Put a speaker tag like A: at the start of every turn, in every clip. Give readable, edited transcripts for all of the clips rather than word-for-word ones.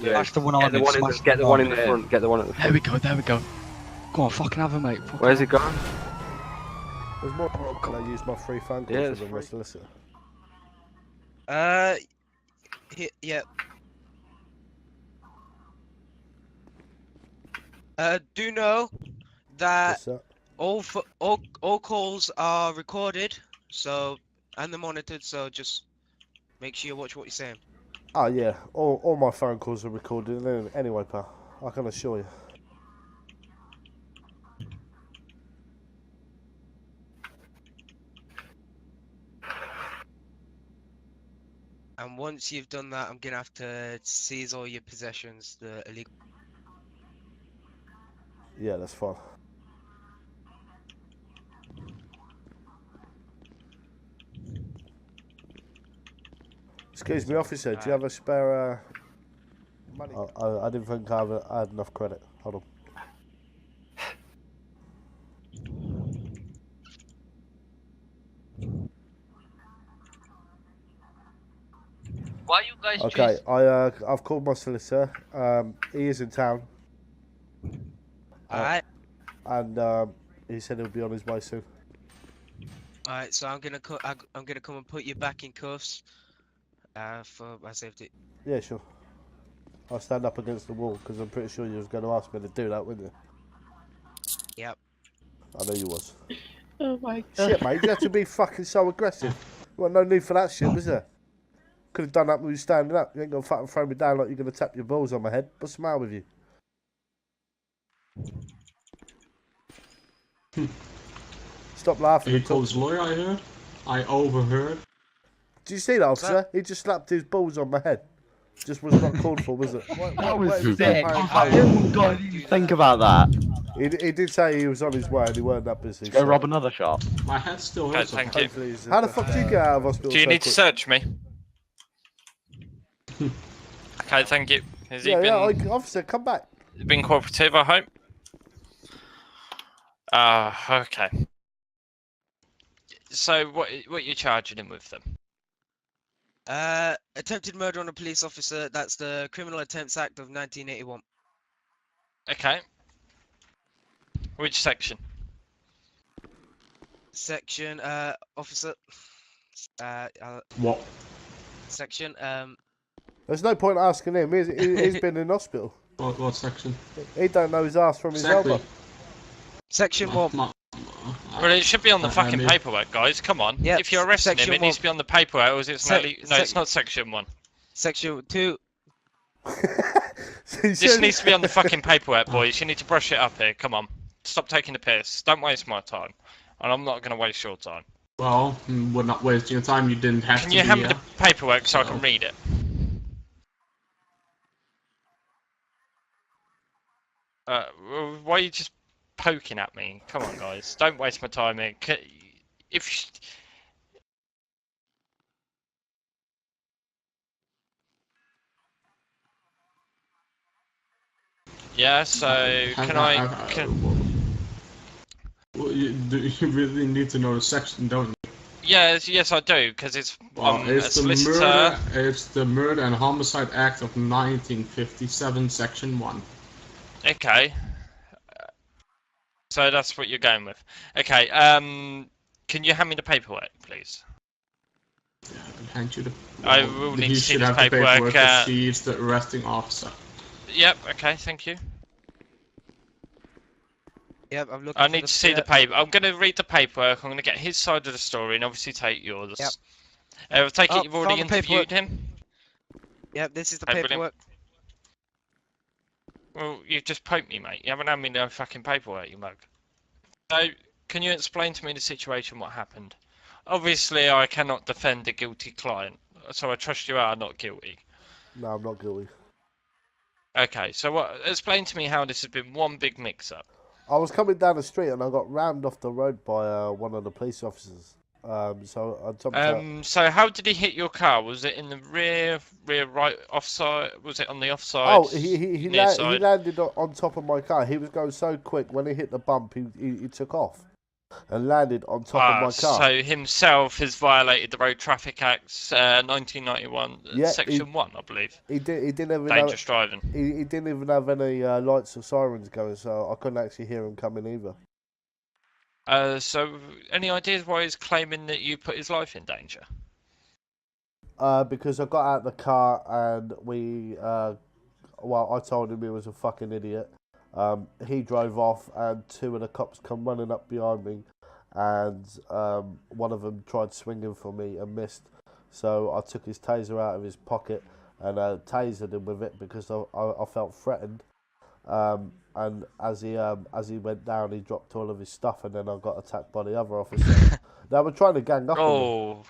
A: Yeah.
B: That's the one I
A: Get the one in the, get the one in the front. Get the one at the front.
B: There we go. Go on, fucking have a mate.
A: Where's it gone?
C: There's more when I use my free phone calls
A: Yeah,
C: than my solicitor.
D: Yeah. Do know that all calls are recorded, so and they're monitored. So just make sure you watch what you're saying.
C: Oh yeah, all my phone calls are recorded anyway, pal. I can assure you.
D: And once you've done that, I'm gonna have to seize all your possessions, the illegal.
C: Yeah, that's fine. Excuse me, officer. Do you have a spare money? I didn't think I had enough credit. Hold on.
E: Why you guys?
C: Okay, I've called my solicitor. He is in town.
D: Alright.
C: And he said he'll be on his way soon.
D: Alright, so I'm gonna come and put you back in cuffs. For my safety.
C: Yeah, sure. I'll stand up against the wall because I'm pretty sure you was going to ask me to do that, weren't you?
D: Yep.
C: I know you was.
E: Oh my god.
C: Shit, mate, you have to be fucking so aggressive. Well, no need for that shit, was there? Could have done that when you standing up. You ain't gonna fucking throw me down like you're gonna tap your balls on my head. What's the matter with you? Stop laughing.
F: He called his lawyer, I heard. I overheard.
C: Did you see that, officer? He just slapped his balls on my head. Just was not called for, was it?
B: That was sick. Oh god, think about that.
C: He did say he was on his way and he weren't that busy.
B: Go rob another shop.
F: My head still hurts.
G: Thank you.
C: How the fuck did you get out of hospital?
G: Do you need to search me? Okay, thank you. Has he been...
C: officer, come back.
G: Been cooperative, I hope. Okay. So, what you charging him with them?
D: Attempted murder on a police officer. That's the Criminal Attempts Act of 1981.
G: Okay. Which section?
D: Section, officer.
F: What?
D: Section,
C: There's no point asking him. He's been in hospital.
F: What section?
C: He don't know his ass from his elbow.
D: Section 1.
G: Well, it should be on the fucking paperwork, guys. Come on.
D: Yep.
G: If you're arresting him, it needs to be on the paperwork, or is it no, it's not section 1.
D: Section 2.
G: This needs to be on the fucking paperwork, boys. You need to brush it up here. Come on. Stop taking the piss. Don't waste my time. And I'm not going to waste your time.
F: Well, we're not wasting your time. You didn't have to.
G: Can you hand me the paperwork so I can read it? Why are you just poking at me? Come on, guys. Don't waste my time here. If... Yeah, so
F: Well, you really need to know the section, don't you?
G: Yes, I do, because it's
F: it's
G: a solicitor.
F: It's the Murder and Homicide Act of 1957, Section 1.
G: Okay. So that's what you're going with. Okay, can you hand me the paperwork, please?
F: Yeah, I can hand you the...
G: I will need to see the
F: paperwork. She's the arresting officer.
G: Yep, okay, thank you.
D: Yep, I'm looking.
G: I need to see the paper. I'm going to read the paperwork. I'm going to get his side of the story and obviously take yours.
D: Yep.
G: I take it you've already interviewed him?
D: Yep, this is the paperwork.
G: Well, you just poked me, mate. You haven't had me no fucking paperwork, you mug. So, can you explain to me the situation, what happened? Obviously, I cannot defend a guilty client, so I trust you are not guilty.
C: No, I'm not guilty.
G: Okay, so explain to me how this has been one big mix-up.
C: I was coming down the street and I got rammed off the road by one of the police officers. So I jumped out.
G: So how did he hit your car? Was it in the rear right offside? Was it on the offside?
C: Oh, he landed on top of my car. He was going so quick when he hit the bump, he took off. and landed on top of my car.
G: So himself has violated the Road Traffic Act's 1991
C: Yeah,
G: Section 1, I believe.
C: He didn't even
G: Dangerous driving.
C: He didn't even have any lights or sirens going, so I couldn't actually hear him coming either.
G: So any ideas why he's claiming that you put his life in danger?
C: Because I got out of the car and I told him he was a fucking idiot. He drove off and two of the cops come running up behind me, and one of them tried swinging for me and missed. So I took his taser out of his pocket and tasered him with it because I felt threatened. And as he went down, he dropped all of his stuff, and then I got attacked by the other officer. They were trying to gang up on me.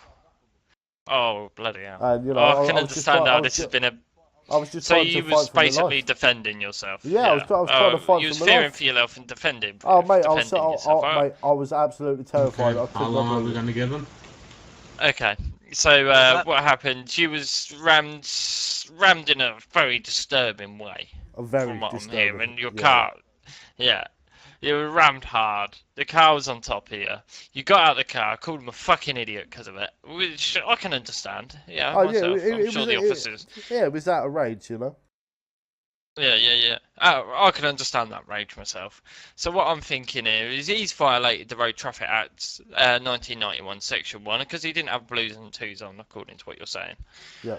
G: Oh, bloody hell.
C: And, you know,
G: I can understand how this has been a...
C: I was just
G: So
C: trying to
G: you
C: fight
G: was
C: for my
G: basically
C: life.
G: defending yourself?
C: Yeah, I was trying to fight
G: you
C: for
G: was
C: my
G: fearing
C: life.
G: for your life and defending
C: Oh, mate,
G: yourself.
C: mate, I was absolutely terrified.
F: Okay, how long are we going to give him?
G: Okay, so what happened? You was rammed in a very disturbing way.
C: Very
G: from what
C: disturbing.
G: I'm hearing. Your car, yeah, you were rammed hard. The car was on top of you. You got out of the car, called him a fucking idiot because of it, which I can understand. Yeah, myself. I'm sure the officers.
C: Yeah, it was out of rage, you know.
G: Yeah. I can understand that rage myself. So what I'm thinking here is he's violated the Road Traffic Act 1991 Section 1 because he didn't have blues and twos on, according to what you're saying.
C: Yeah.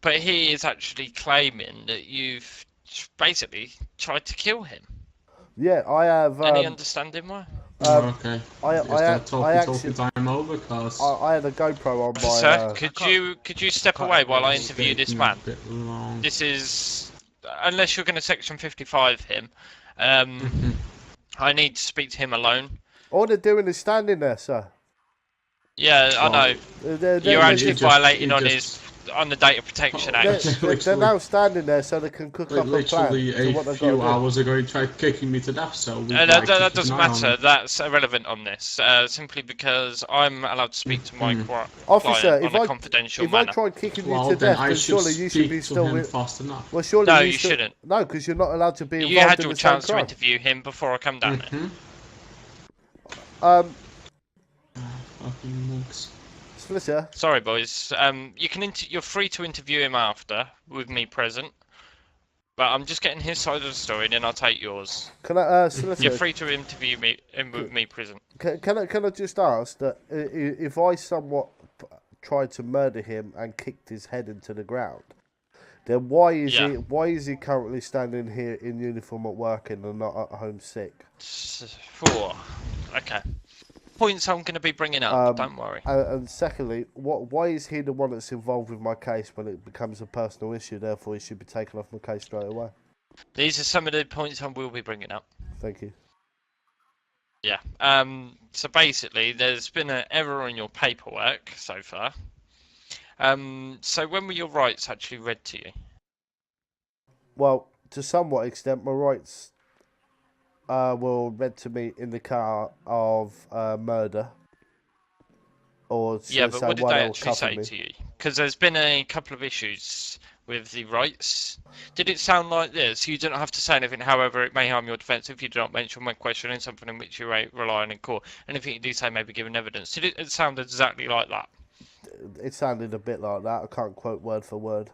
G: But he is actually claiming that you've basically tried to kill him.
C: Yeah, I have.
G: Any understanding why?
F: Okay.
C: I
F: talking time over, cause
C: I had a GoPro on my.
G: Sir, could you step away while I interview this man?
F: long.
G: This is, unless you're going to Section 55 him, I need to speak to him alone.
C: All they're doing is standing there, sir.
G: Yeah, I know. You're actually violating on the Data Protection Act.
C: They're now standing there so they can cook up a plan.
F: Literally
C: to what
F: a
C: they've got to
F: few
C: do.
F: hours ago, he tried kicking me to death. So
G: that doesn't matter. That's irrelevant on this. Simply because I'm allowed to speak to my
C: Officer,
G: client on a confidential
C: if
G: manner.
C: I tried kicking you to death, then surely you should be still with.
F: Fast enough.
C: Well, surely
G: No,
C: you
G: you
C: still...
G: shouldn't.
C: No, because you're not allowed to be involved
G: You had
C: in
G: your
C: the same
G: chance to
C: crime.
G: interview him before I come down
C: Um,
F: Fucking monks.
C: Solicitor.
G: Sorry, boys. You're free to interview him after, with me present. But I'm just getting his side of the story, and then I'll take yours.
C: Can I, solicitor?
G: You're free to interview him with me present.
C: Can I just ask that if I somewhat tried to murder him and kicked his head into the ground, then why is he currently standing here in uniform at work and not at home sick?
G: Okay. Points I'm going to be bringing up. Don't worry.
C: And secondly, why is he the one that's involved with my case when it becomes a personal issue? Therefore, he should be taken off my case straight away.
G: These are some of the points I will be bringing up.
C: Thank you.
G: Yeah. So basically, there's been an error in your paperwork so far. So when were your rights actually read to you?
C: Well, to somewhat extent, my rights were read to me in the car of murder. Or
G: yeah, but what did they actually say to you? Because there's been a couple of issues with the rights. Did it sound like this? You don't have to say anything, however, it may harm your defence if you do not mention when questioning something in which you rely on in court. Anything you do say may be given evidence. Did it sound exactly like that?
C: It sounded a bit like that. I can't quote word for word.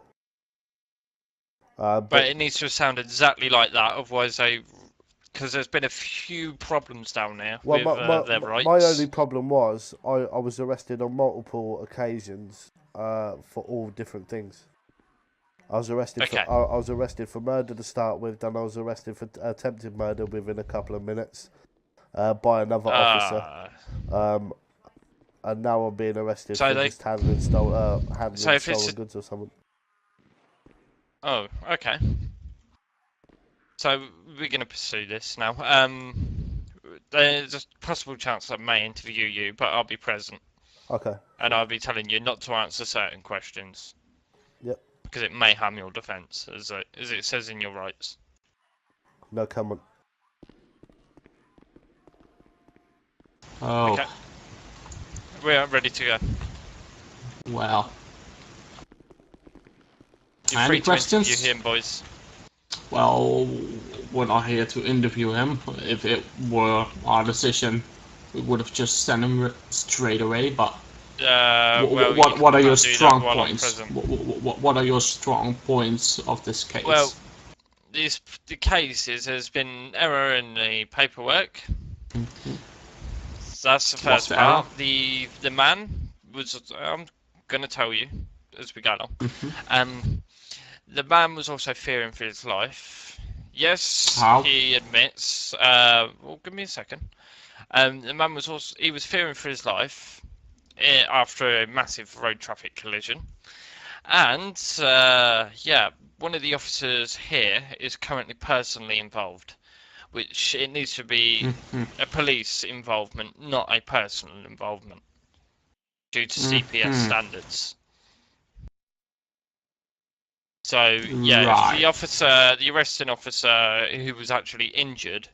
G: But it needs to sound exactly like that, otherwise because there's been a few problems down there with their rights.
C: My only problem was I was arrested on multiple occasions for all different things. I was arrested for murder to start with, then I was arrested for attempted murder within a couple of minutes by another officer. And now I'm being arrested for just handling stolen goods or something.
G: Oh, okay. So we're going to pursue this now. There's a possible chance I may interview you, but I'll be present.
C: Okay.
G: And I'll be telling you not to answer certain questions.
C: Yep.
G: Because it may harm your defence, as it says in your rights.
C: No comment.
F: Oh.
G: Okay. We are ready to go.
F: Well.
G: You're
F: Any
G: free
F: questions?
G: to interview him, boys.
F: Well, we're not here to interview him. If it were our decision, we would have just sent him straight away. But
G: well,
F: what are your
G: can't do that
F: strong
G: while on
F: points?
G: prison.
F: What are your strong points of this case?
G: Well, the case is there's been error in the paperwork. So that's the first part. The man was. I'm gonna tell you as we go along. The man was also fearing for his life. Yes,
F: How?
G: he admits. Well, give me a second. The man was fearing for his life after a massive road traffic collision, and yeah, one of the officers here is currently personally involved, which it needs to be a police involvement, not a personal involvement, due to CPS standards. So yeah, the arresting officer who was actually injured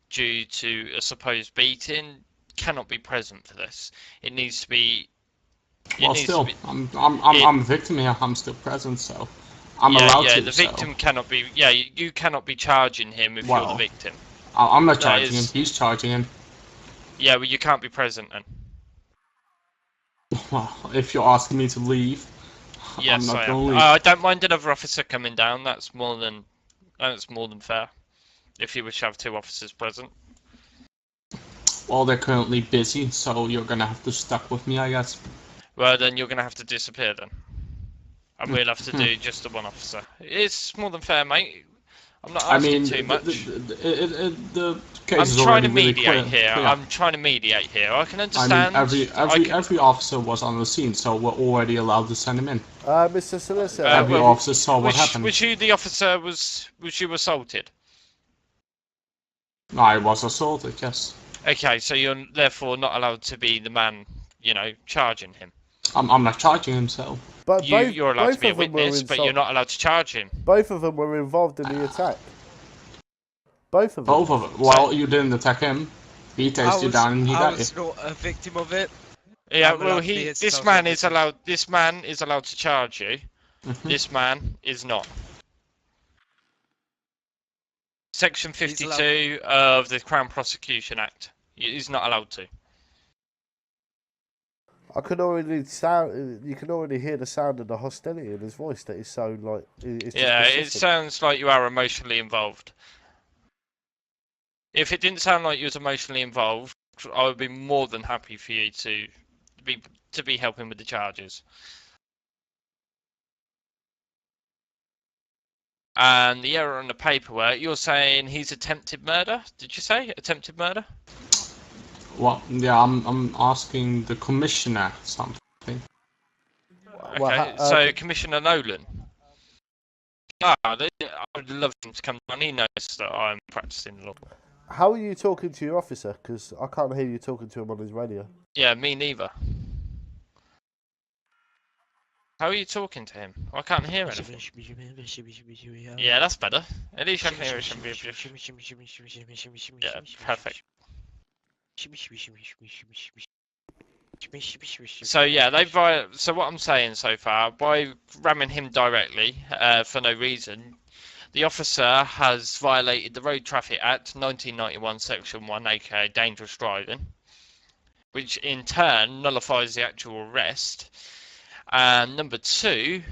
G: due to a supposed beating cannot be present for this. It needs to be.
F: Well, still, I'm a victim here. I'm still present, so I'm allowed to.
G: Yeah, the victim cannot be. Yeah, you cannot be charging him if you're the victim.
F: I'm not charging him. He's charging him.
G: Yeah, well, you can't be present then.
F: Well, if you're asking me to leave,
G: yes,
F: I'm not
G: I
F: going
G: am.
F: to leave.
G: I don't mind another officer coming down. That's more than fair. If you wish to have two officers present.
F: Well, they're currently busy, so you're gonna have to stuck with me, I guess.
G: Well, then you're gonna have to disappear then, and we'll have to do just the one officer. It's more than fair, mate. I'm not asking too much.
F: The case
G: I'm trying to
F: really
G: mediate
F: clear.
G: here.
F: Yeah.
G: I'm trying to mediate here. I can understand.
F: I mean, every officer was on the scene, so we're already allowed to send him in.
C: Mr. Solicitor.
F: Every officer saw what happened.
G: Was you the officer? Was you assaulted?
F: I was assaulted, yes.
G: Okay, so you're therefore not allowed to be the man, charging him.
F: I'm not charging him, so.
C: But
G: you're allowed to be a witness, but you're not allowed to charge him.
C: Both of them were involved in the attack. Both of them.
F: Both of them. Well, you didn't attack him. He tased you down and he got you.
D: I was not a victim of it.
G: Yeah, well, this man is allowed to charge you. This man is not. Section 52 of the Crown Prosecution Act. He's not allowed to.
C: I could already sound. You can already hear the sound of the hostility in his voice. That is so like. It's
G: yeah,
C: just
G: it sounds like you are emotionally involved. If it didn't sound like you was emotionally involved, I would be more than happy for you to be helping with the charges. And the error on the paperwork, you're saying he's attempted murder? Did you say attempted murder?
F: Well, yeah, I'm asking the commissioner something.
G: Okay, so Commissioner Nolan. I would love him to come down. He knows that I'm practicing law.
C: How are you talking to your officer? Because I can't hear you talking to him on his radio.
G: Yeah, me neither. How are you talking to him? I can't hear anything. Yeah, that's better. At least I can hear it. Yeah, perfect. So yeah, so what I'm saying so far, by ramming him directly for no reason, the officer has violated the Road Traffic Act 1991 Section 1, aka dangerous driving, which in turn nullifies the actual arrest. And number two,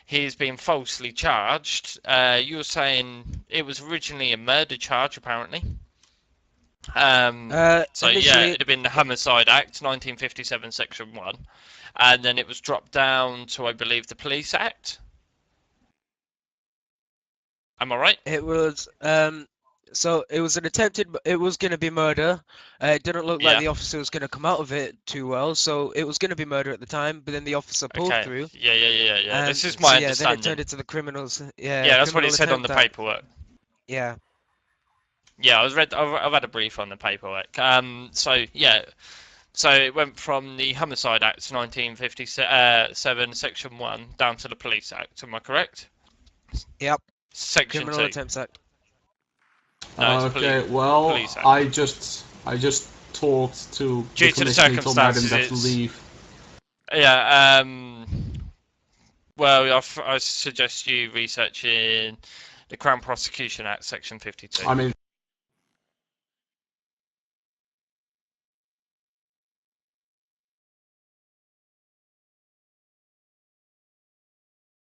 G: he's been falsely charged. You're saying it was originally a murder charge, apparently. So yeah, it'd have been the Homicide Act, 1957, Section 1, and then it was dropped down to, I believe, the Police Act. Am I right?
D: It was so it was an attempted. It was going to be murder. It didn't look like the officer was going to come out of it too well, so it was going to be murder at the time. But then the officer pulled through.
G: Yeah. This is my understanding.
D: Then it turned into the criminals. Yeah,
G: that's what it said on the paperwork.
D: Yeah.
G: Yeah, I've had a brief on the paperwork. So yeah, so it went from the Homicide Act 1957, Section 1, down to the Police Act. Am I correct?
D: Yep.
G: Section
D: Criminal
G: 2.
D: Attempts Act.
G: No,
F: okay, well, I just talked to
G: due to the circumstances.
F: To leave.
G: Yeah. Well, I suggest you researching the Crown Prosecution Act, Section 52.
F: I mean.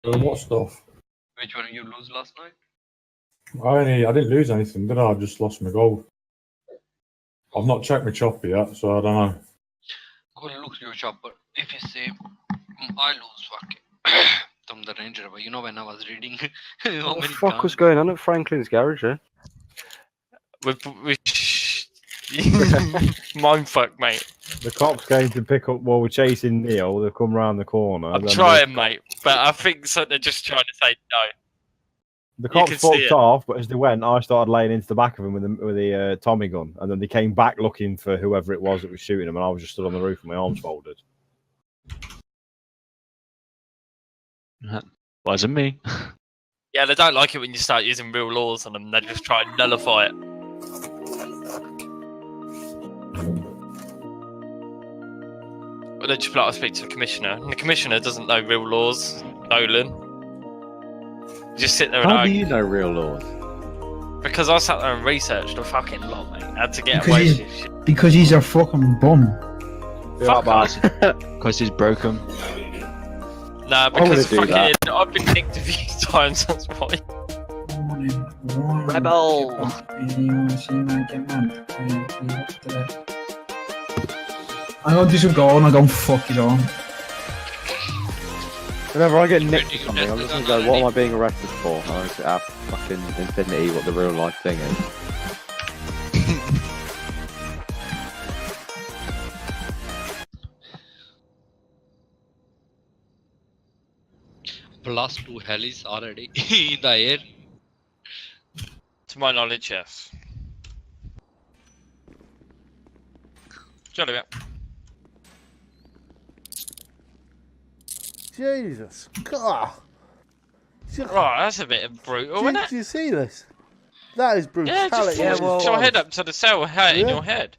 H: What stuff?
E: Which one you lose last night?
H: I didn't lose anything, did I? I just lost my gold. I've not checked my chopper yet, so I don't know.
E: Go look your chopper. If you say I lose, fuck it. I'm the ranger, but you know when I was reading how
A: What the
E: many
A: fuck
E: times.
A: was going on at Franklin's garage, eh?
G: With mindfuck, mate.
B: The cops came to pick up while we're chasing Neil. They've come round the corner.
G: I'm
B: then
G: trying, mate, but I think so they're just trying to say no.
B: The
G: You can
B: cops
G: see
B: fucked
G: it.
B: off, but as they went, I started laying into the back of him with the Tommy gun, and then they came back looking for whoever it was that was shooting him, and I was just stood on the roof with my arms folded.
I: Wasn't me.
G: Yeah, they don't like it when you start using real laws on them. They just try and nullify it. But they just like to speak to the commissioner, and the commissioner doesn't know real laws. Nolan. You just sit there and
B: How do
G: argue.
B: you know real laws?
G: Because I sat there and researched a fucking lot, mate. I had to get away with this shit.
J: Because he's a fucking bum.
G: Fuck off.
I: Because he's broken.
G: Nah,
B: gonna
G: because
B: do
G: fucking
B: that.
G: I've been nicked a few times. That's why.
A: Rebel!
J: I got this go and I go fuck it on.
B: Whenever I get nicked for
E: You
B: something, I'm
E: tested
B: just gonna
E: on
B: go,
E: already?
B: what am I being arrested for? And I just have fucking Infiniti, what the real life thing is.
E: Plus 2 helis already in the air.
G: To my knowledge, yes. Jolly bit.
C: Jesus. God.
G: Right, that's a bit brutal, isn't it?
C: Do you see this? That is
G: Yeah,
C: brutality.
G: just force your head up to the cell, hat in
C: Yeah.
G: your head.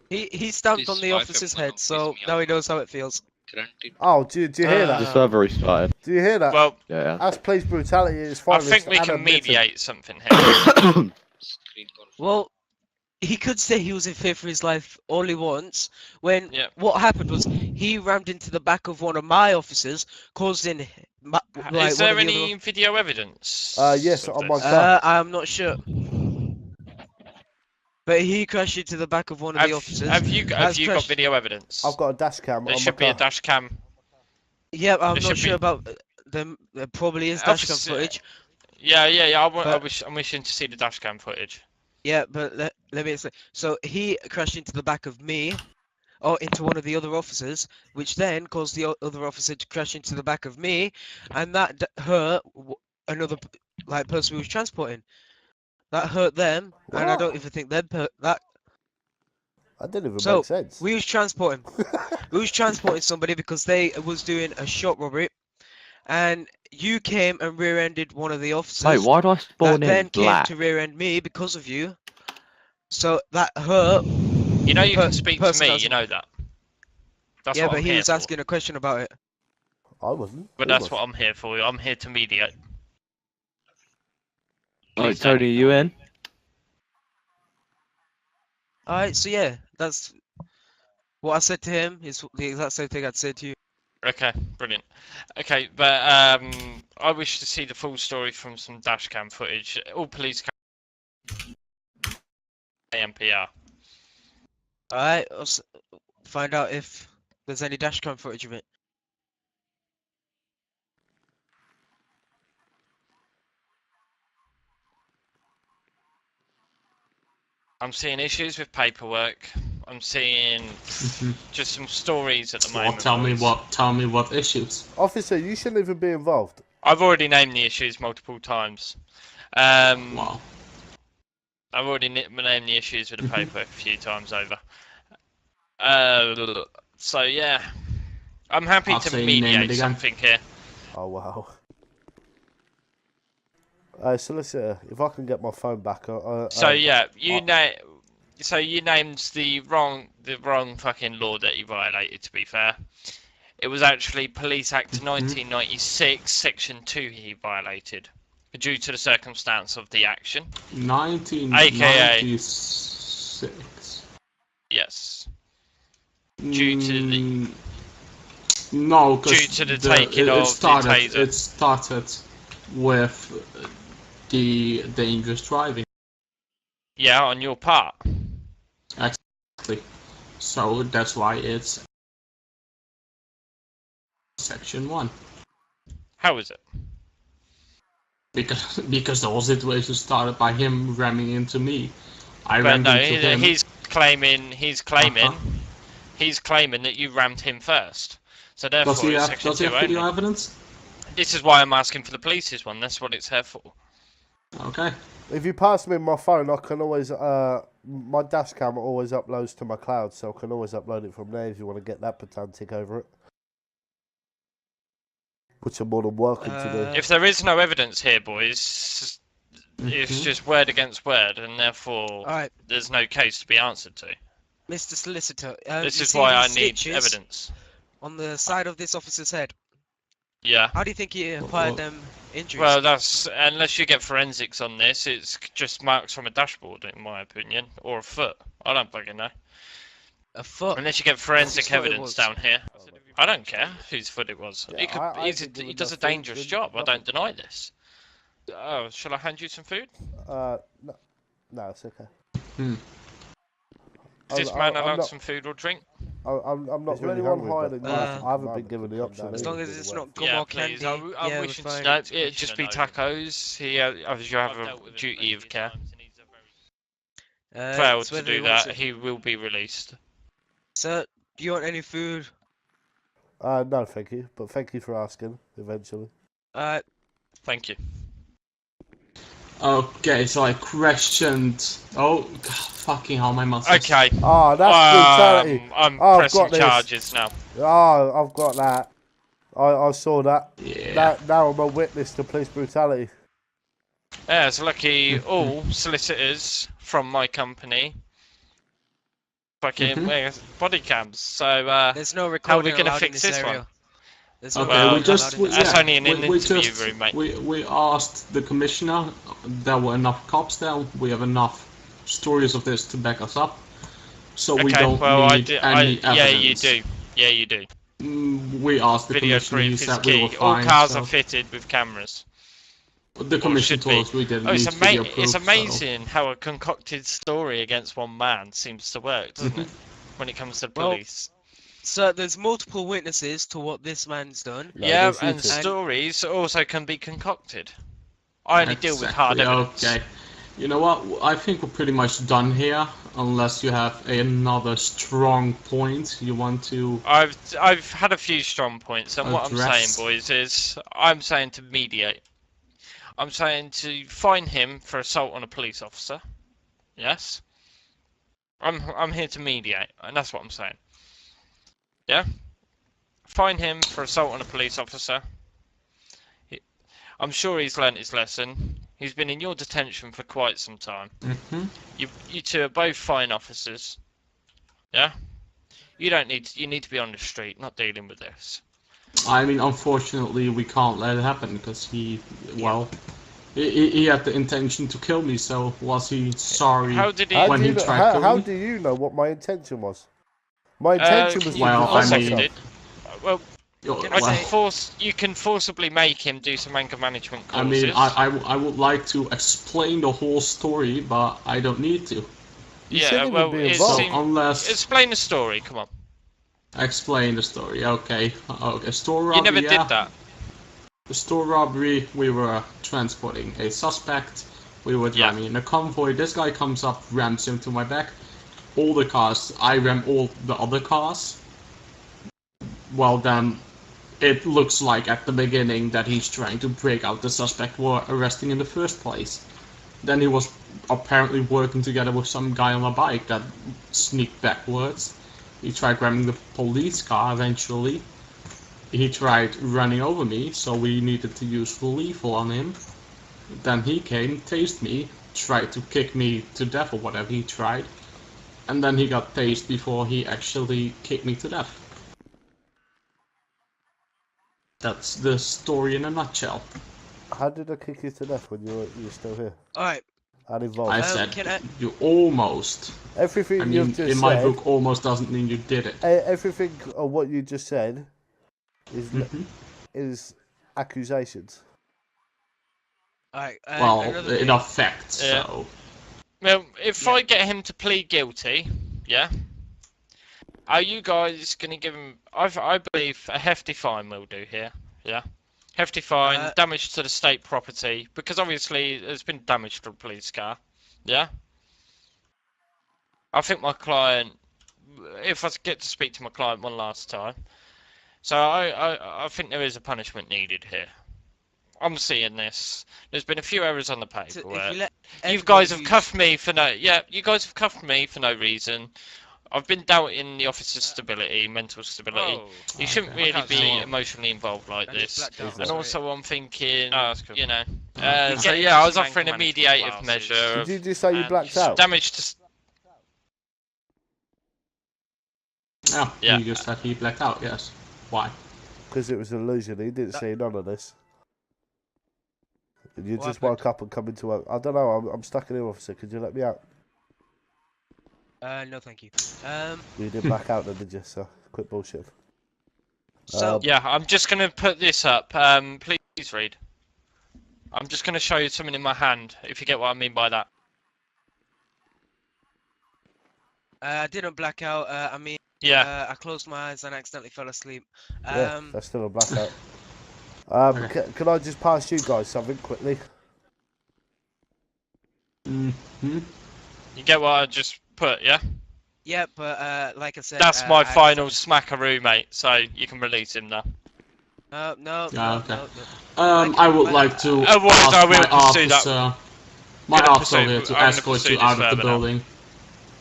D: He stamped
E: This
D: on the
E: 5
D: officer's
E: F1
D: head, so
E: pisses me
D: now
E: off.
D: he knows how it feels.
E: Granted.
C: Oh, do you hear
B: The
C: that?
B: server restarted.
C: Do you hear that?
G: Well,
B: Yeah.
C: That's police brutality. It's
G: I
C: finally
G: think we can
C: admitted.
G: mediate something here.
E: Screen conference.
D: Well, he could say he was in fear for his life only once. When
G: Yeah.
D: what happened was he rammed into the back of one of my officers, causing like,
G: Is there
D: one of the
G: any video evidence?
C: Yes,
G: of
C: on my
G: this?
C: car.
D: I'm not sure. But he crashed into the back of one of the officers.
G: Have you got
D: Has crashed-
G: video evidence?
C: I've got a dash cam
G: There
C: on
G: should
C: my
G: be a
C: car.
G: dash cam.
D: Yeah, I'm
G: There
D: not
G: should
D: sure
G: be-
D: about them. There probably is dashcam
G: Officer-
D: footage.
G: Yeah.
D: But-
G: I'm wishing to see the dash cam footage.
D: Yeah, but let me explain. So he crashed into the back of me, or into one of the other officers, which then caused the other officer to crash into the back of me, and that hurt another person we was transporting. That hurt them, and I
C: What?
D: don't even think they'd hurt that.
C: That didn't even
D: So
C: make sense.
D: we was transporting somebody because they was doing a shop robbery, and you came and rear-ended one of the officers.
I: Wait, why do I
D: that
I: spawn
D: then
I: in black?
D: came to rear-end me because of you. So that hurt.
G: You know you can speak to
D: person
G: me.
D: has-
G: You know that. That's
D: Yeah,
G: what
D: but
G: I'm
D: he
G: here
D: was
G: for.
D: asking a question about it.
C: I wasn't.
G: But
C: Who
G: that's
C: was?
G: what I'm here for. I'm here to mediate.
I: Oh,
G: Please
I: Tony, are you in?
D: Alright, so yeah, that's what I said to him. Is the exact same thing I'd said to you.
G: Okay, brilliant. Okay, but I wish to see the full story from some dashcam footage. All police AMPR.
D: Alright, find out if there's any dashcam footage of it.
G: I'm seeing issues with paperwork. I'm seeing just some stories at the
F: Well,
G: moment.
F: tell me what issues.
C: Officer, you shouldn't even be involved.
G: I've already named the issues multiple times.
F: Wow.
G: I've already named the issues with the paperwork a few times over. So yeah, I'm happy
F: I'll
G: to
F: say you name it
G: mediate
F: again.
G: something here.
C: Oh wow. Solicitor, if I can get my phone back.
G: So yeah, you named the wrong fucking law that you violated. To be fair, it was actually Police Act 1996, Section 2 he violated, due to the circumstance of the action.
F: 1996.
G: Yes. Due to the
F: No, because
G: due to the taking of the taser.
F: It started with the dangerous driving.
G: Yeah, on your part.
F: Exactly. So that's why it's Section 1.
G: How is it?
F: Because the whole situation started by him ramming into me. I
G: But
F: rammed
G: no,
F: into him.
G: he's claiming that you rammed him first. So therefore,
F: Does he have
G: Section 2
F: video
G: only.
F: evidence?
G: This is why I'm asking for the police's one. That's what it's here for.
F: Okay.
C: If you pass me my phone, I can always my dash cam always uploads to my cloud, so I can always upload it from there if you want to get that pedantic over it. Which I'm more than welcome to do.
G: If there is no evidence here, boys, it's just word against word, and therefore there's no case to be answered to.
D: Mr. Solicitor,
G: this
D: you
G: is
D: see
G: why I
D: these
G: need
D: stitches
G: evidence.
D: on the side of this officer's head.
G: Yeah.
D: How do you think he acquired them injuries?
G: Well, that's unless you get forensics on this, it's just marks from a dashboard, in my opinion, or a foot. I don't fucking know.
D: A foot.
G: Unless you get forensic
D: That's what it
G: evidence
D: was.
G: down here. I don't care whose foot it was.
C: Yeah,
G: He does a dangerous job. I don't deny this. Oh, shall I hand you some food?
C: No, it's okay.
G: Is this man allowed some food or drink?
C: I'm not really hungry, but I haven't been given the option.
D: As long as it's not gum
G: Yeah,
D: or
G: please.
D: candy.
G: I'm wishing to no, it'd just be tacos. He, as you have a duty of care. Failed
D: it's
G: to
D: whether
G: do
D: he wants
G: that,
D: it.
G: he will be released.
D: Sir, do you want any food?
C: No, thank you. But thank you for asking. Eventually.
G: Thank you.
F: Okay, so I questioned. Oh, God, fucking hell, my muscles.
G: Okay.
C: Oh, that's brutality.
G: I'm
C: I've
G: pressing
C: got this.
G: charges now.
C: Oh, I've got that. I saw that.
F: Yeah.
C: Now I'm a witness to police brutality.
G: Yeah, it's lucky all solicitors from my company fucking wear body cams. So
D: there's no
G: how are
D: recording
G: we gonna
D: allowed in
G: fix
D: this
G: this
D: area.
G: one?
C: Okay,
G: That's only an interview room, mate.
F: We asked the commissioner. There were enough cops there. We have enough stories of this to back us up. So we don't need any evidence.
G: Yeah, you do. Yeah, you do.
F: We asked the
G: Video
F: commissioner. He
G: proof is
F: said we were
G: key. All
F: fine.
G: cars
F: so
G: are fitted with cameras.
F: the commission told us we didn't need video proof.
G: It's
F: so-
G: amazing how a concocted story against one man seems to work, doesn't it? When it comes to police.
D: Sir, there's multiple witnesses to what this man's done.
G: Yeah, and stories also can be concocted. I only deal with hard evidence.
F: Okay. You know what? I think we're pretty much done here, unless you have another strong point you want to.
G: I've had a few strong points, and what I'm
F: address.
G: saying, boys, is I'm saying to mediate. I'm saying to fine him for assault on a police officer. Yes. I'm here to mediate, and that's what I'm saying. Yeah? Fine him for assault on a police officer. I'm sure he's learnt his lesson. He's been in your detention for quite some time. You two are both fine officers. Yeah? You need to be on the street, not dealing with this.
F: I mean, unfortunately, we can't let it happen because he had the intention to kill me. So was he sorry when he tried killing me?
C: How do you know what my intention was? My intention was.
G: Well, you can forcibly make him do some anger management courses.
F: I mean, I would like to explain the whole story, but I don't need to.
G: Yeah, well, explain the story. Come on.
F: Explain the story. Okay. Okay. Store robbery.
G: You never did that.
F: The store robbery. We were transporting a suspect. We were driving in a convoy. This guy comes up, rams into my back. All the cars. I ram all the other cars. Well, then, it looks like at the beginning that he's trying to break out the suspect we're arresting in the first place. Then he was apparently working together with some guy on a bike that sneaked backwards. He tried ramming the police car eventually. He tried running over me, so we needed to use lethal on him. Then he came, tased me, tried to kick me to death or whatever he tried. And then he got tased before he actually kicked me to death. That's the story in a nutshell.
C: How did I kick you to death when you were still here?
D: Alright.
C: And involved.
F: I said you almost.
C: Everything
F: I mean,
C: you've just
F: in my
C: said,
F: book, almost doesn't mean you did it.
C: Everything of what you just said his accusations.
D: Alright,
F: Well,
D: another
F: it
D: thing.
F: affects,
G: Yeah.
F: so...
G: Well, if I get him to plead guilty, yeah, are you guys going to give him, I believe, a hefty fine will do here, yeah? Hefty fine, damage to the state property, because obviously there's been damage to the police car, yeah? I think my client, if I get to speak to my client one last time, so I think there is a punishment needed here. I'm seeing this. There's been a few errors on the paperwork. You guys have cuffed me for no. Yeah, you guys have cuffed me for no reason. I've been doubting the officer's stability, mental stability. You shouldn't really be emotionally involved like this. And also, I'm thinking, you know. So yeah, I was offering a mediative measure.
C: Did you just say you blacked out?
G: Damage to.
F: Oh, yeah. You just said he blacked out. Yes. Why?
C: Because it was an illusion. He didn't see none of this. And you just woke up and come into work. I don't know. I'm stuck in here, officer. Could you let me out?
D: No, thank you.
C: You didn't black out, then, did you? So quit bullshit.
D: So
G: yeah, I'm just gonna put this up. Please read. I'm just gonna show you something in my hand, if you get what I mean by that.
D: I didn't black out. I mean,
G: yeah.
D: I closed my eyes and accidentally fell asleep.
C: Yeah, that's still a blackout. Can I just pass you guys something quickly?
G: You get what I just put, yeah?
D: Yeah, but like I said,
G: that's my final smackaroo, mate. So you can release him now.
D: No.
F: I would like to ask my officer here to escort you out of the building.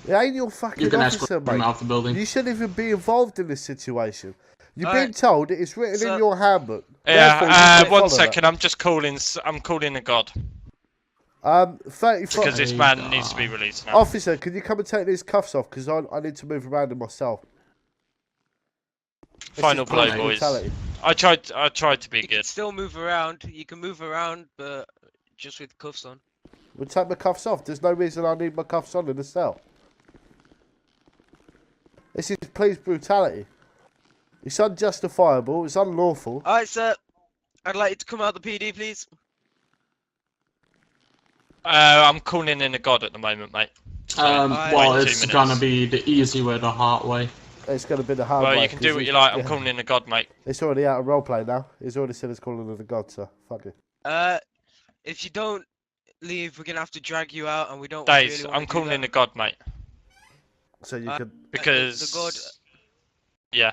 C: It ain't your fucking officer, mate.
F: Out the building.
C: You shouldn't even be involved in this situation. You've been told it's written in your handbook.
G: Yeah, 1 second. I'm just calling. I'm calling a god.
C: 35.
G: Because this man needs to be released now.
C: Officer, can you come and take these cuffs off? Because I need to move around in myself.
G: Final blow, boys. I tried to be good.
D: You can still move around. You can move around, but just with cuffs on.
C: We'll take my cuffs off. There's no reason I need my cuffs on in the cell. This is police brutality. It's unjustifiable. It's unlawful.
D: Alright, sir. I'd like you to come out the PD, please.
G: I'm calling in a god at the moment, mate.
F: Well, it's gonna be the easy way, the hard way.
C: It's gonna be the hard way.
G: Well, you can do what you like. I'm calling in a god, mate.
C: It's already out of roleplay now. He's already said he's calling in a god, so fuck it.
D: If you don't leave, we're gonna have to drag you out, and we don't.
G: Days,
D: really
G: I'm calling in a god, mate.
C: So you could
G: because
D: the god.
G: Yeah.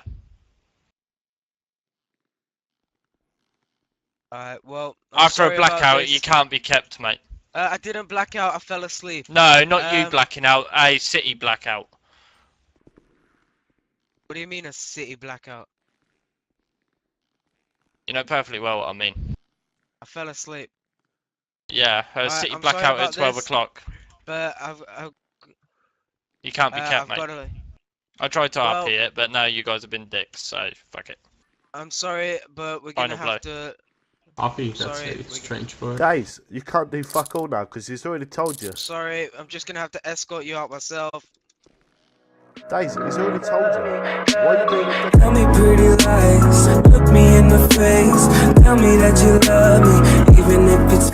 D: Well.
G: After a blackout, you can't be kept, mate.
D: I didn't black out. I fell asleep.
G: No, not you blacking out. A city blackout.
D: What do you mean a city blackout?
G: You know perfectly well what I mean.
D: I fell asleep.
G: Yeah, a city blackout at 12 o'clock.
D: But
G: You can't be kept, mate. I tried to RP it, but now you guys have been dicks, so fuck it.
D: I'm sorry, but we're gonna have to.
F: RP, that's a strange word.
C: Guys, you can't do fuck all now because he's already told you.
D: Sorry, I'm just gonna have to escort you out myself.
C: Daisy, he's already told you. Why are you doing it?
K: Tell me pretty lies, look me in the face. Tell me that you love me, even if it's